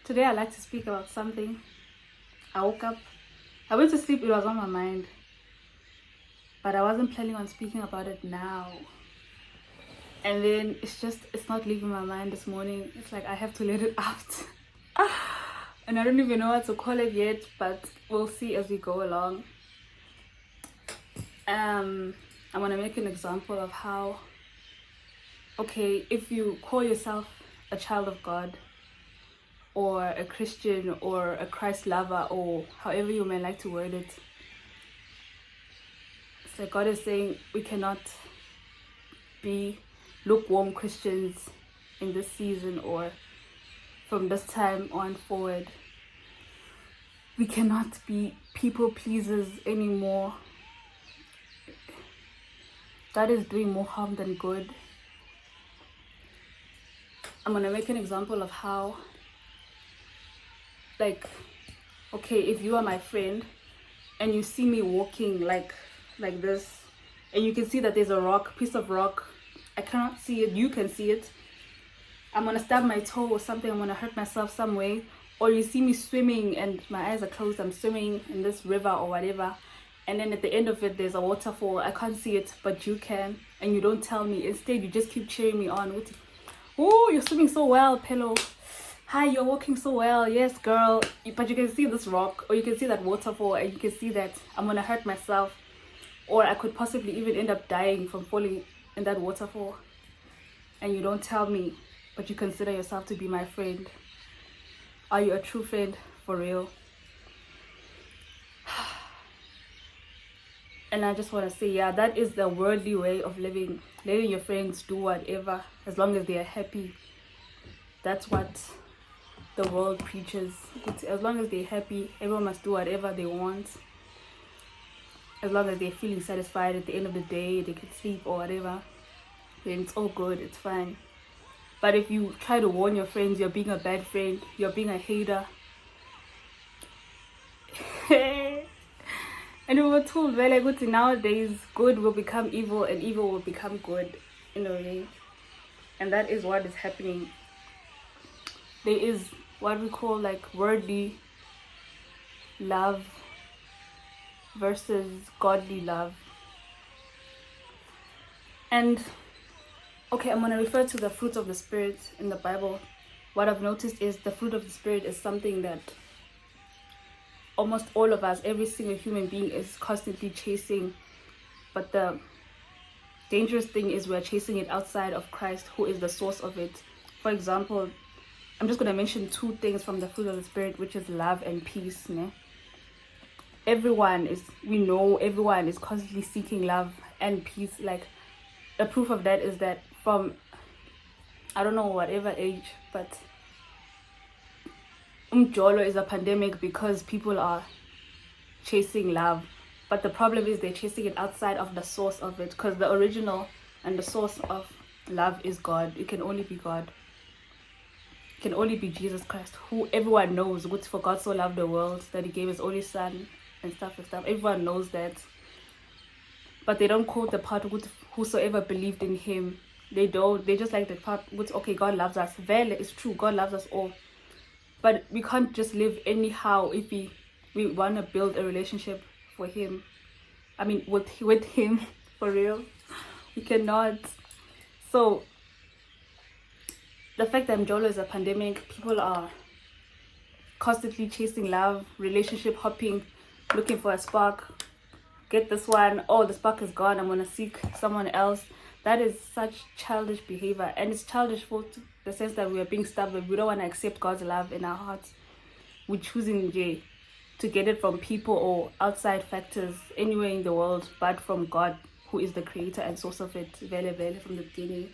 Today I'd like to speak about something. I woke up, I went to sleep, it was on my mind, but I wasn't planning on speaking about it now. And then it's not leaving my mind this morning. It's like I have to let it out. And I don't even know what to call it yet, but we'll see as we go along. I want to make an example of how, okay, if you call yourself a child of God, or a Christian, or a Christ lover, or however you may like to word it, it's like God is saying we cannot be lukewarm Christians in this season, or from this time on forward. We cannot be people pleasers anymore. That is doing more harm than good. I'm gonna make an example of how, like, okay, if you are my friend and you see me walking like this, and you can see that there's a piece of rock, I cannot see it, you can see it, I'm gonna stab my toe or something, I'm gonna hurt myself some way. Or you see me swimming and my eyes are closed, I'm swimming in this river or whatever, and then at the end of it there's a waterfall, I can't see it but you can, and you don't tell me. Instead you just keep cheering me on with, oh, you're swimming so well, Pillow. Hi, you're walking so well. Yes, girl. But you can see this rock, or you can see that waterfall, and you can see that I'm gonna hurt myself, or I could possibly even end up dying from falling in that waterfall. And you don't tell me, but you consider yourself to be my friend. Are you a true friend for real? And I just want to say, yeah, that is the worldly way of living. Letting your friends do whatever as long as they are happy. That's what the world preaches. As long as they're happy, everyone must do whatever they want. As long as they're feeling satisfied at the end of the day, they can sleep or whatever, then it's all good, it's fine. But if you try to warn your friends, you're being a bad friend, you're being a hater. And we were told very good nowadays, good will become evil and evil will become good in a way. And that is what is happening. There is what we call like worldly love versus godly love. And okay, I'm going to refer to the fruit of the Spirit in the Bible. What I've noticed is the fruit of the Spirit is something that almost all of us, every single human being, is constantly chasing. But the dangerous thing is we're chasing it outside of Christ, who is the source of it. For example, I'm just going to mention two things from the fruit of the Spirit, which is love and peace. Ne? Everyone is constantly seeking love and peace. Like, the proof of that is that from, I don't know, whatever age, but umjolo is a pandemic because people are chasing love. But the problem is they're chasing it outside of the source of it, because the original and the source of love is God. It can only be God. It can only be Jesus Christ, who everyone knows. For God so loved the world that he gave his only son and stuff. Everyone knows that. But they don't quote the part with whosoever believed in him. They don't. They just like the part with, okay, God loves us. Well, it's true, God loves us all. But we can't just live anyhow if we want to build a relationship for him. I mean, with him, for real. We cannot. So, the fact that Mjolo is a pandemic, people are constantly chasing love, relationship hopping, looking for a spark. Get this one, oh, the spark is gone, I'm going to seek someone else. That is such childish behavior. And it's childish for the sense that we are being stubborn. We don't want to accept God's love in our hearts. We're choosing to get it from people or outside factors anywhere in the world, but from God, who is the creator and source of it, very from the beginning.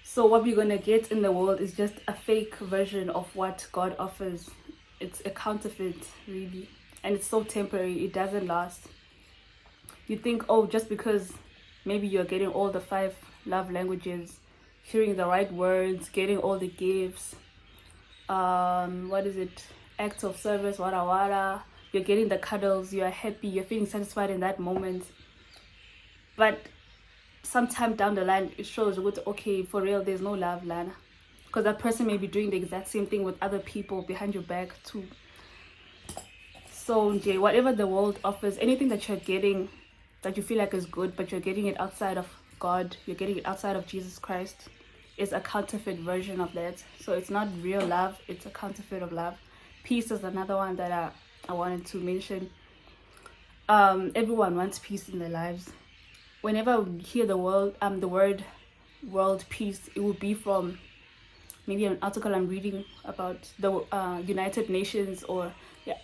So what we're going to get in the world is just a fake version of what God offers. It's a counterfeit, really. And it's so temporary, it doesn't last. You think, oh, just because maybe you're getting all the 5 love languages, hearing the right words, getting all the gifts, acts of service, wada, you're getting the cuddles, you're happy, you're feeling satisfied in that moment. But sometime down the line, it shows, okay, for real, there's no love, Lana. because that person may be doing the exact same thing with other people behind your back too. So Jay, whatever the world offers, anything that you're getting that you feel like is good, but you're getting it outside of God, you're getting it outside of Jesus Christ, is a counterfeit version of that. So it's not real love, it's a counterfeit of love. Peace is another one that I wanted to mention. Everyone wants peace in their lives. Whenever we hear the word world peace, it will be from maybe an article I'm reading about the United Nations, or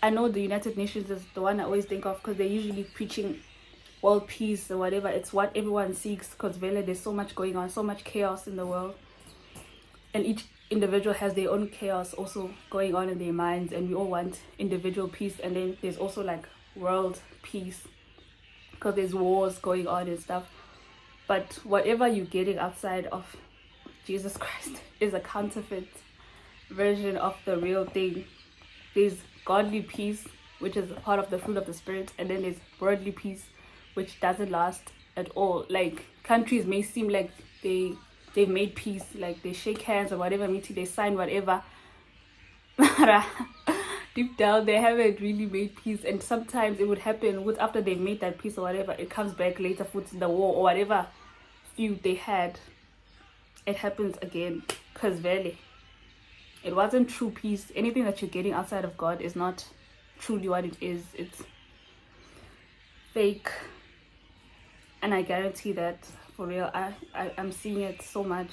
I know the United Nations is the one I always think of because they're usually preaching world peace or whatever. It's what everyone seeks because really there's so much going on, so much chaos in the world, and each individual has their own chaos also going on in their minds, and we all want individual peace. And then there's also like world peace because there's wars going on and stuff. But whatever you're getting outside of Jesus Christ is a counterfeit version of the real thing. There's godly peace, which is a part of the fruit of the spirit, and then there's worldly peace, which doesn't last at all. Like, countries may seem like they've made peace, like they shake hands or whatever meeting, they sign whatever. Deep down they haven't really made peace, and sometimes it would happen with after they've made that peace or whatever, it comes back later, puts in the war or whatever feud they had, it happens again, because really it wasn't true peace. Anything that you're getting outside of God is not truly what it is. It's fake, and I guarantee that for real. I'm seeing it so much.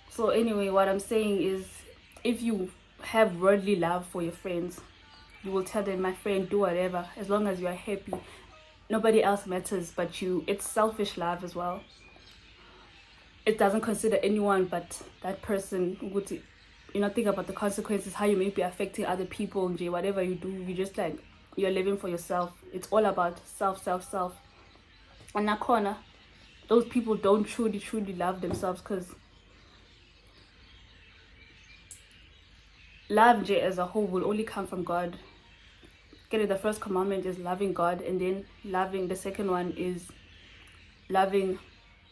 So anyway, what I'm saying is, if you have worldly love for your friends, you will tell them, my friend, do whatever as long as you are happy, nobody else matters but you. It's selfish love as well. It doesn't consider anyone but that person. Think about the consequences, how you may be affecting other people. Whatever you do, you just like, you're living for yourself. It's all about self. And that corner, those people don't truly love themselves, because love as a whole will only come from God. The first commandment is loving God, and then the second one is loving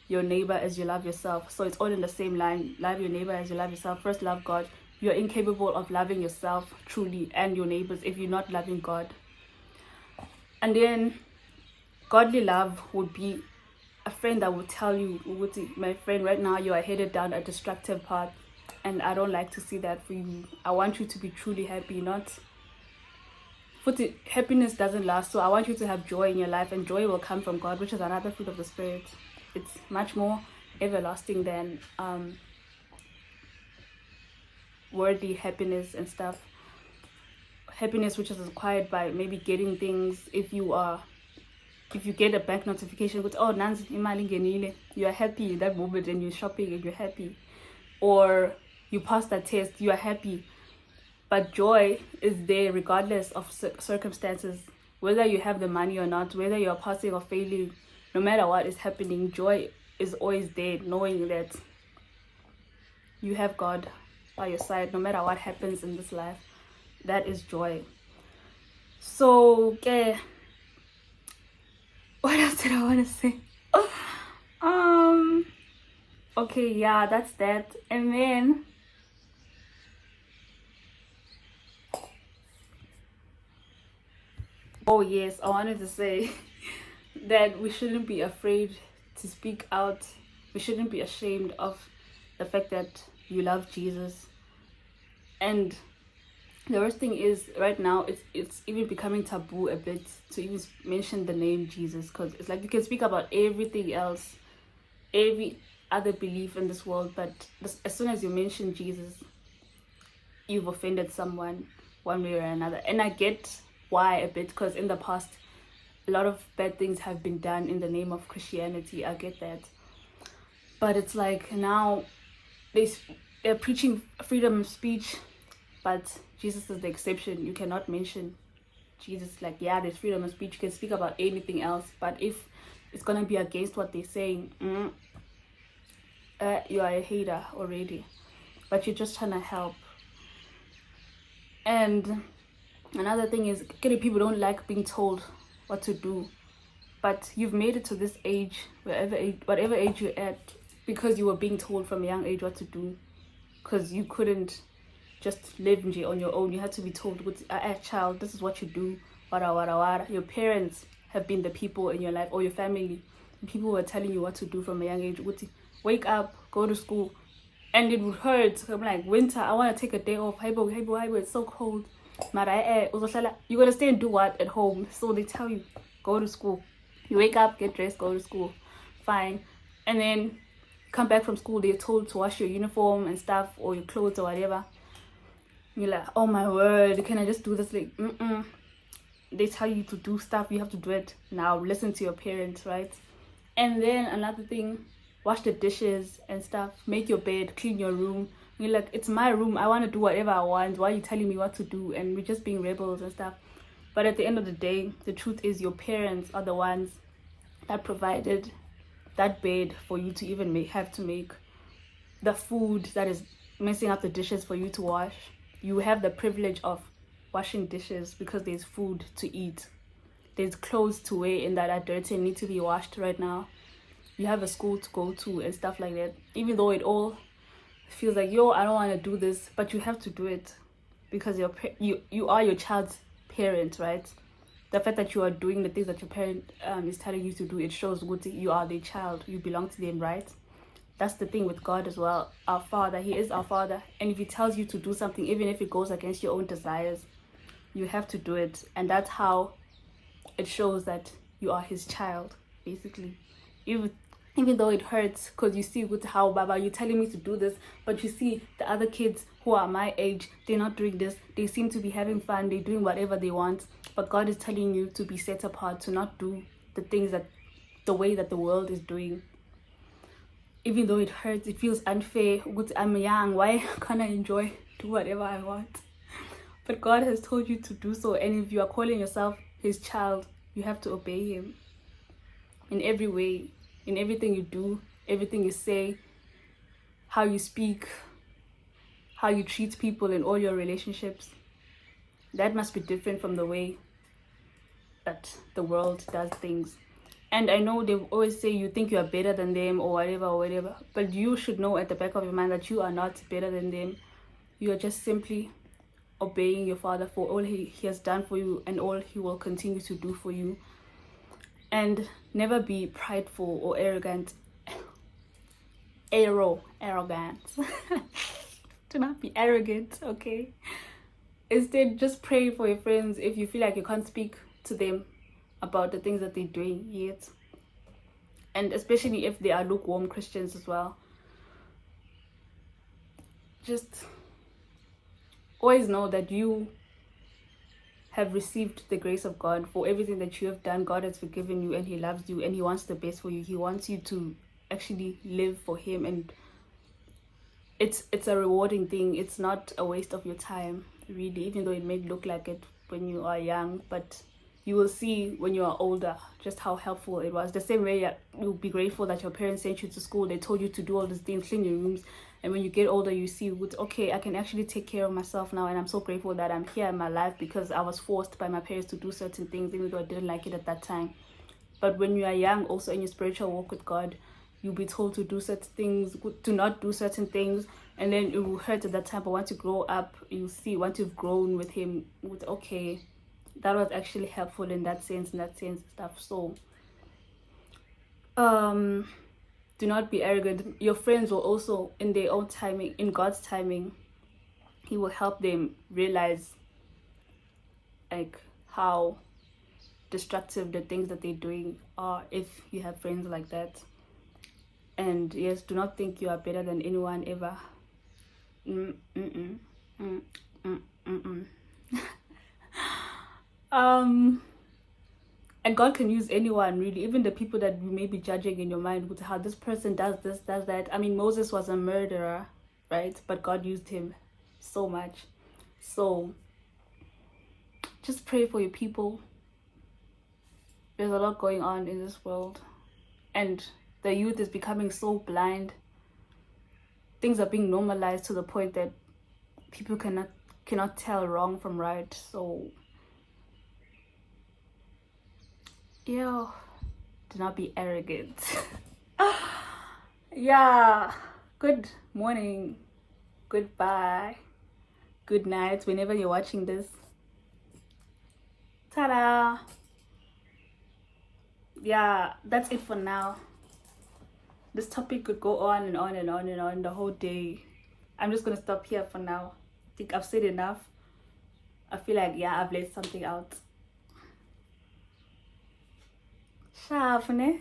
your neighbor as you love yourself. So it's all in the same line. Love your neighbor as you love yourself. First love God. You're incapable of loving yourself truly and your neighbors if you're not loving God. And then godly love would be a friend that would tell you, my friend, right now you are headed down a destructive path, and I don't like to see that for you. I want you to be truly happy, not happiness doesn't last, so I want you to have joy in your life, and joy will come from God, which is another fruit of the spirit. It's much more everlasting than worldly happiness and stuff. Happiness which is acquired by maybe getting things. If you get a bank notification with, oh, Nanzi imali ngenile, you are happy in that moment, and you're shopping and you're happy, or you pass that test, you are happy. But joy is there regardless of circumstances, whether you have the money or not, whether you're passing or failing, no matter what is happening, joy is always there, knowing that you have God by your side no matter what happens in this life. That is joy. So what else did I want to say? Okay, yeah, that's that. And then oh yes, I wanted to say that we shouldn't be afraid to speak out. We shouldn't be ashamed of the fact that you love Jesus. And the worst thing is, right now it's even becoming taboo a bit to even mention the name Jesus, because it's like you can speak about everything else, every other belief in this world, but as soon as you mention Jesus, you've offended someone one way or another. And I get why a bit, because in the past a lot of bad things have been done in the name of Christianity. I get that, but it's like now they're preaching freedom of speech, but Jesus is the exception. You cannot mention Jesus. Like, yeah, there's freedom of speech, you can speak about anything else, but if it's gonna be against what they're saying, you are a hater already, but you're just trying to help. And another thing is, people don't like being told what to do, but you've made it to this age, whatever age you're at, because you were being told from a young age what to do. because you couldn't just live on your own. You had to be told, child, this is what you do, wara wara wara. Your parents have been the people in your life, or your family. People were telling you what to do from a young age. Wake up, go to school. And it would hurt. I'm like, winter, I want to take a day off. It's so cold. You're going to stay and do what at home? So they tell you, go to school. You wake up, get dressed, go to school. Fine. And then come back from school, they're told to wash your uniform and stuff, or your clothes or whatever. You're like, oh my word, can I just do this? Like, they tell you to do stuff, you have to do it now. Listen to your parents, right? And then another thing, wash the dishes and stuff, make your bed, clean your room. You're like, it's my room, I want to do whatever I want. Why are you telling me what to do? And we're just being rebels and stuff. But at the end of the day, the truth is your parents are the ones that provided that bed for you to even have to make, the food that is messing up the dishes for you to wash. You have the privilege of washing dishes because there's food to eat. There's clothes to wear in that are dirty and need to be washed right now. You have a school to go to and stuff like that. Even though it all feels like, yo, I don't want to do this, but you have to do it because you are your child's parent, right? The fact that you are doing the things that your parent is telling you to do, it shows good you are their child. You belong to them, right? That's the thing with God as well. Our Father, He is our Father. And if He tells you to do something, even if it goes against your own desires, you have to do it. And that's how it shows that you are His child, basically. Even though it hurts, because you see with how, Baba, you're telling me to do this, but you see the other kids who are my age, they're not doing this. They seem to be having fun. They're doing whatever they want. But God is telling you to be set apart, to not do the things the way that the world is doing. Even though it hurts, it feels unfair. I'm young, why can't I do whatever I want? But God has told you to do so. And if you are calling yourself His child, you have to obey Him in every way, in everything you do, everything you say, how you speak, how you treat people in all your relationships. That must be different from the way that the world does things. And I know they always say you think you are better than them or whatever. But you should know at the back of your mind that you are not better than them. You are just simply obeying your Father for all he has done for you and all He will continue to do for you. And never be prideful or arrogant. Arrogant. Do not be arrogant, okay? Instead, just pray for your friends if you feel like you can't speak to them about the things that they're doing yet. And especially if they are lukewarm Christians as well. Just always know that you have received the grace of God for everything that you have done. God has forgiven you and He loves you and He wants the best for you. He wants you to actually live for Him, and it's a rewarding thing. It's not a waste of your time, really, even though it may look like it when you are young, but you will see when you are older just how helpful it was. The same way you'll be grateful that your parents sent you to school, they told you to do all these things, clean your rooms, and when you get older you see, okay, I can actually take care of myself now, and I'm so grateful that I'm here in my life because I was forced by my parents to do certain things even though I didn't like it at that time. But when you are young, also in your spiritual walk with God, you'll be told to do certain things, to not do certain things, and then it will hurt at that time. But once you grow up, you see, once you've grown with Him, okay, that was actually helpful in that sense stuff. So do not be arrogant. Your friends will also, in their own timing, in God's timing, He will help them realize like how destructive the things that they're doing are if you have friends like that. And yes, do not think you are better than anyone ever. And God can use anyone, really, even the people that you may be judging in your mind with how this person does this, does that. I mean, Moses was a murderer, right? But God used him so much. So just pray for your people. There's a lot going on in this world, and the youth is becoming so blind. Things are being normalized to the point that people cannot tell wrong from right. So yeah, do not be arrogant. Yeah, good morning. Goodbye. Good night whenever you're watching this. Ta-da! Yeah, that's it for now. This topic could go on and on and on and on the whole day. I'm just gonna stop here for now. I think I've said enough. I feel like, yeah, I've laid something out. Shafne.